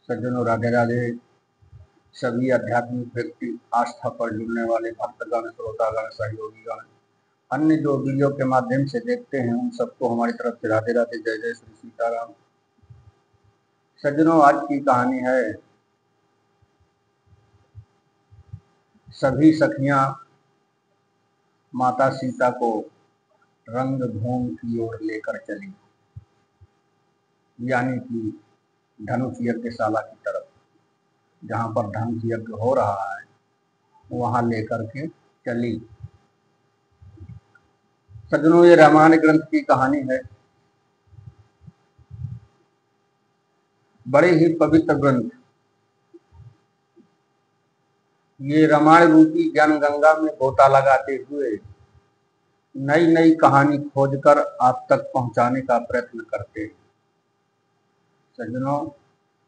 सज्जनों, राधे राधे। सभी आध्यात्मिक व्यक्ति, आस्था पर जुड़ने वाले भक्तगण, श्रोतागण, सहयोगीगण, अन्य जो वीडियो के माध्यम से देखते हैं, उन सबको हमारी तरफ से राधे राधे, जय जय श्री सीताराम। सज्जनों, आज की कहानी है सभी सखियां माता सीता को रंगभूमि की ओर लेकर चली, यानी कि धनुष यज्ञशाला की तरफ, जहां पर धनुष यज्ञ हो रहा है वहां लेकर के चली। सज्जनों, ये रामायण ग्रंथ की कहानी है। बड़े ही पवित्र ग्रंथ। ये रामायण रूपी ज्ञान गंगा में गोता लगाते हुए नई नई कहानी खोजकर आप तक पहुंचाने का प्रयत्न करते हैं। सज्जनों,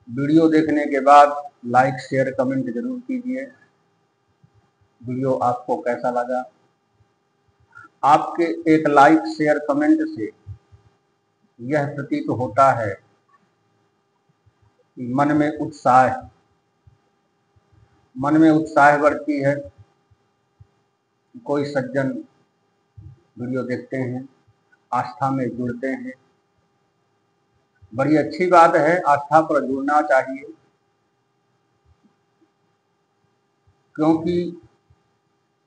वीडियो देखने के बाद लाइक शेयर कमेंट जरूर कीजिए। वीडियो आपको कैसा लगा? आपके एक लाइक शेयर कमेंट से यह प्रतीत होता है कि मन में उत्साह बढ़ती है। कोई सज्जन वीडियो देखते हैं, आस्था में जुड़ते हैं। बड़ी अच्छी बात है, आस्था पर जुड़ना चाहिए, क्योंकि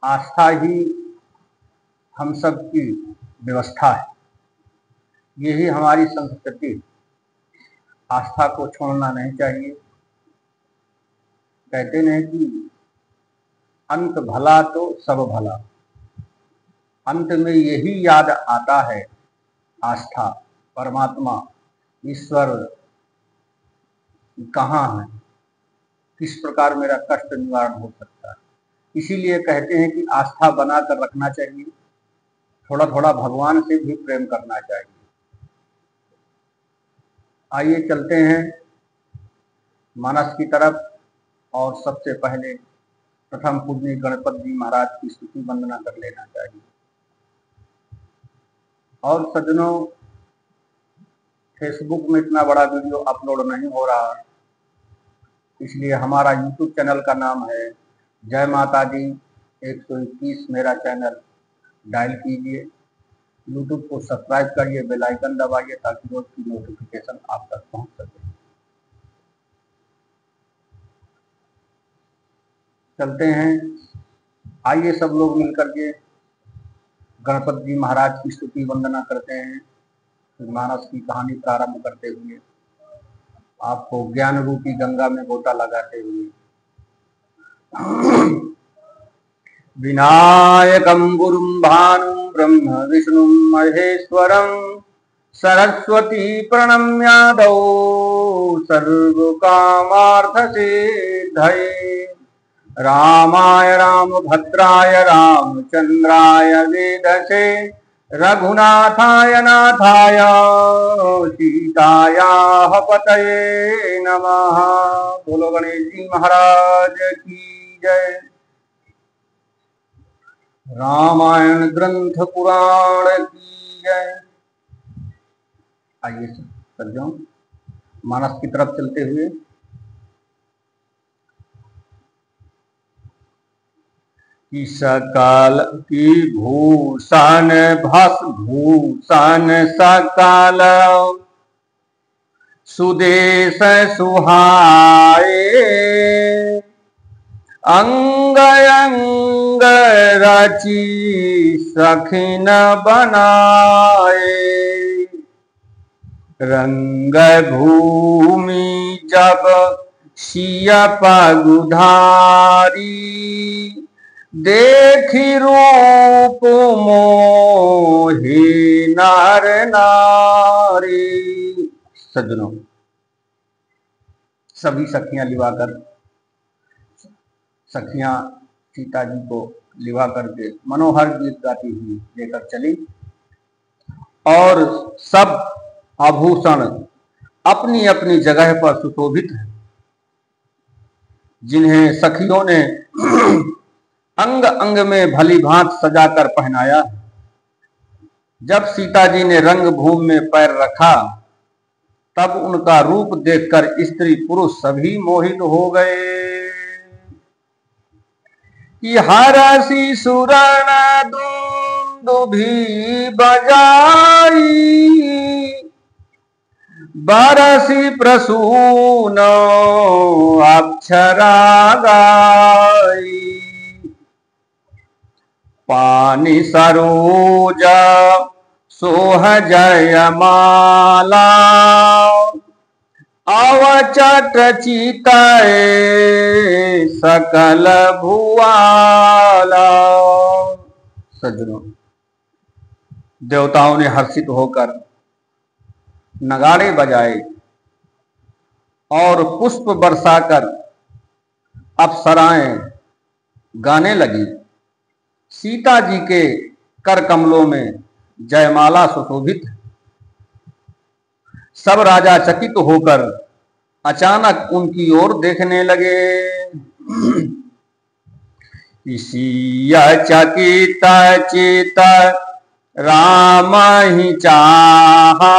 आस्था ही हम सब की व्यवस्था है। यही हमारी संस्कृति। आस्था को छोड़ना नहीं चाहिए। कहते नहीं कि अंत भला तो सब भला। अंत में यही याद आता है, आस्था, परमात्मा, ईश्वर कहाँ है, किस प्रकार मेरा कष्ट निवारण हो सकता है। इसीलिए कहते हैं कि आस्था बनाकर रखना चाहिए। थोड़ा थोड़ा भगवान से भी प्रेम करना चाहिए। आइए चलते हैं मानस की तरफ, और सबसे पहले प्रथम पूजनीय गणपति जी महाराज की स्तुति वंदना कर लेना चाहिए। और सज्जनों, फेसबुक में इतना बड़ा वीडियो अपलोड नहीं हो रहा, इसलिए हमारा यूट्यूब चैनल का नाम है जय माता दी 121। मेरा चैनल डायल कीजिए, यूट्यूब को सब्सक्राइब करिए, बेल आइकन दबाइए, ताकि रोज की नोटिफिकेशन आप तक पहुंच सके। चलते हैं, आइए सब लोग मिलकर के गणपति जी महाराज की स्तुति वंदना करते हैं। मानस की कहानी प्रारंभ करते हुए आपको ज्ञान रूपी गंगा में गोता लगाते हुए विनायकं गुरुं भानुं ब्रह्म विष्णुं महेश्वरं सरस्वती प्रणम्यादौ सर्वकामार्थसिद्धये रामाय रामभद्राय रामचंद्राय वेदसे रघुनाथाय नाथाय सीतायाः पतये नमः। बोलो गणेश जी महाराज की जय। रामायण ग्रंथ पुराण की जय। आइए सज्जनों, मानस की तरफ चलते हुए कि सकल की भूषण भूषण सकल सुदेश सुहाए अंग अंग रची सखिन बनाए रंग भूमि जब सिया पगुधारी देखी रूप मोहि नर नारी। सज्जनों, सभी सखियां सीता जी को लिवा करके मनोहर गीत गाती हुई लेकर चली, और सब आभूषण अपनी अपनी जगह पर सुशोभित हैं, जिन्हें सखियों ने अंग अंग में भली भांत सजाकर पहनाया। जब सीता जी ने रंगभूमि में पैर रखा, तब उनका रूप देखकर स्त्री पुरुष सभी मोहित हो गए कि हरसी सुरण दुंदुभी बजाई, बरसी प्रसून अक्षरा गाई, पानी सरोज सोह जयमाला, अवचट चिताए सकल भुआला। सज्जनों, देवताओं ने हर्षित होकर नगाड़े बजाए और पुष्प बरसाकर अप्सराएं गाने लगी। सीता जी के कर कमलों में जयमाला सुशोभित। सब राजा चकित होकर अचानक उनकी ओर देखने लगे। सिया चकित चित राम ही चाहा,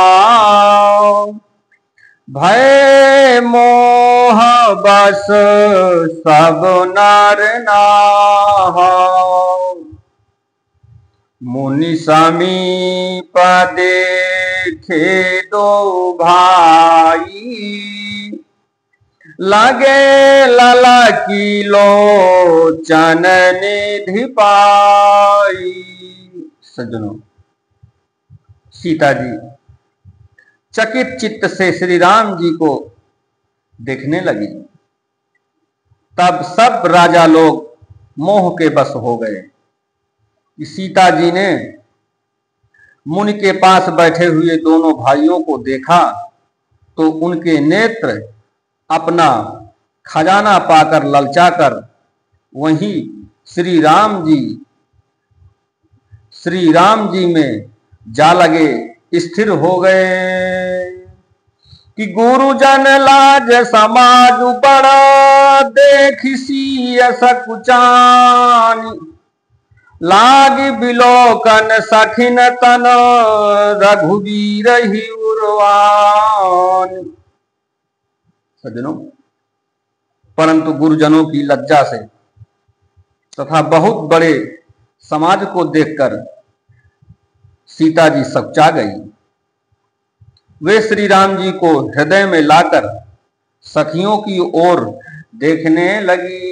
भय मोह बस सब नर नाहा, मुनि समीप देखे दो भाई, लगे लला की लोचन निधि पाई। सज्जनों, सीता जी चकित चित्त से श्री राम जी को देखने लगी। तब सब राजा लोग मोह के बस हो गए कि सीता जी ने मुनि के पास बैठे हुए दोनों भाइयों को देखा तो उनके नेत्र अपना खजाना पाकर ललचाकर वहीं श्री राम जी में जा लगे, स्थिर हो गए कि गुरुजन लाज समाज बड़ा, देखी सी सकुचानी, लाग बिलोकन सखिन तन रघुवीर ही उर्वान। सज्जनों, परंतु गुरुजनों की लज्जा से तथा बहुत बड़े समाज को देखकर सीता जी सकचा गई। वे श्री राम जी को हृदय में लाकर सखियों की ओर देखने लगी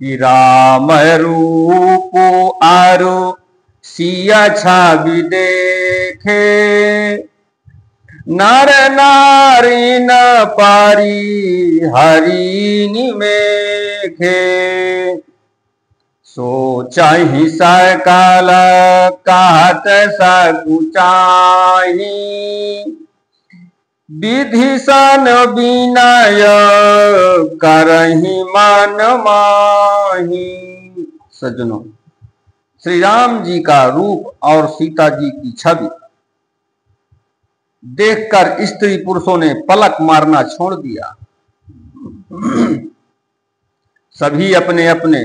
कि राम रूप आरु सिया छवि देखे, नर नारी न पारी हरि निमेखे, सोचहि सकल कहत सकुचाही, विधिसन विनय करहि मन माही। सज्जनों, श्री राम जी का रूप और सीता जी की छवि देखकर स्त्री पुरुषों ने पलक मारना छोड़ दिया। सभी अपने अपने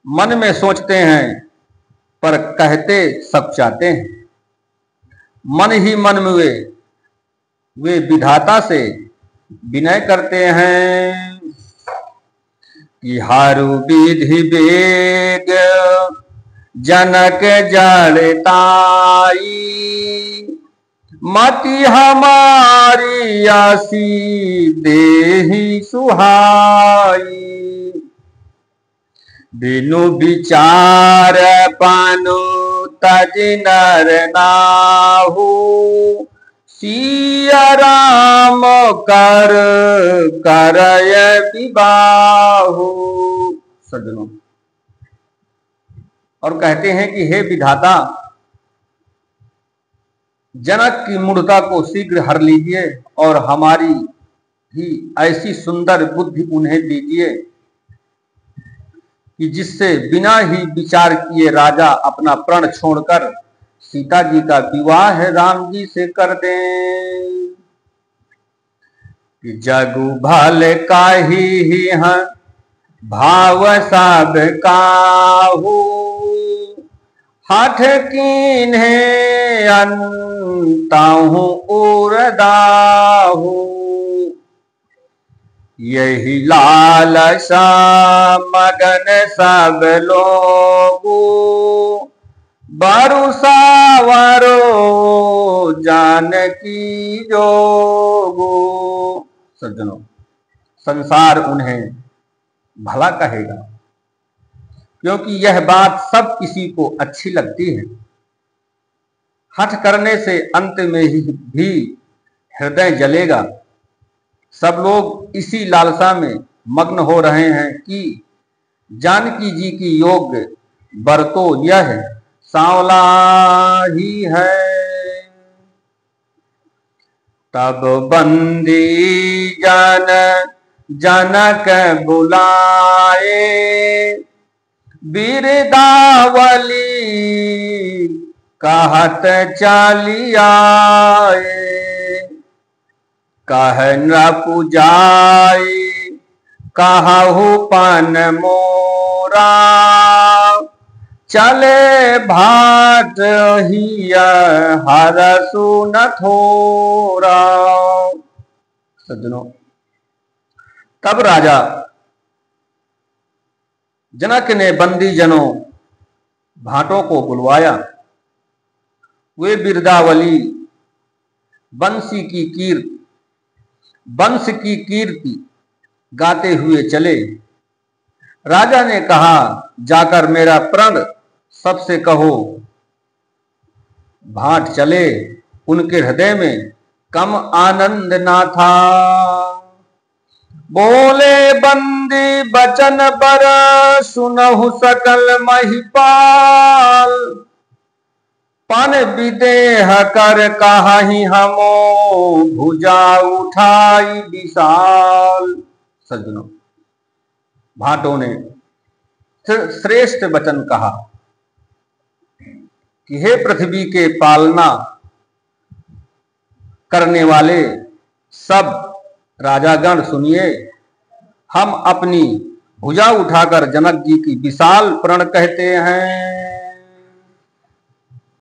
मन में सोचते हैं पर कहते सब चाहते हैं। मन ही मन में वे विधाता से विनय करते हैं कि हारु विधि वेग जनक जड़ताई, मति हमारी आसी देहि सुहाई, बिनु विचार पानु तज नर नाहु, सिया राम कर करय विबाहु। सज्जनों, और कहते हैं कि हे विधाता, जनक की मूढ़ता को शीघ्र हर लीजिए और हमारी ही ऐसी सुंदर बुद्धि उन्हें दीजिए कि जिससे बिना ही विचार किए राजा अपना प्रण छोड़कर सीता जी का विवाह राम जी से कर दें। कि जगु भल काही हैं भाव सब काहू, हठ कीन्हे अंताहू उरदाहू, यही लालसा मगन सब लोगू, बरुसावरो जानकी जोगू। सज्जनों, संसार उन्हें भला कहेगा, क्योंकि यह बात सब किसी को अच्छी लगती है। हठ करने से अंत में ही भी हृदय जलेगा। सब लोग इसी लालसा में मग्न हो रहे हैं कि जानकी जी की योग्य वर तो यह सांवला ही है। तब बंदी जन जनक बुलाए, बिरदावली कहत चलियाए। कह नपुजाई कहु पन मोरा, चले भाट हिय हरसु न थोरा। सज्जनों, तब राजा जनक ने बंदी जनों भाटों को बुलवाया। वे बिरदावली वंश की कीर्ति गाते हुए चले। राजा ने कहा, जाकर मेरा प्रण सबसे कहो, भाट चले। उनके हृदय में कम आनंद ना था। बोले बंदी बचन बर सुनहु सकल महिपाल, पन विदेह कर कहाही हमो भुजा उठाई विशाल। सज्जनों, भाटों ने श्रेष्ठ वचन कहा कि हे पृथ्वी के पालना करने वाले सब राजागण, सुनिए। हम अपनी भुजा उठाकर जनक जी की विशाल प्रण कहते हैं।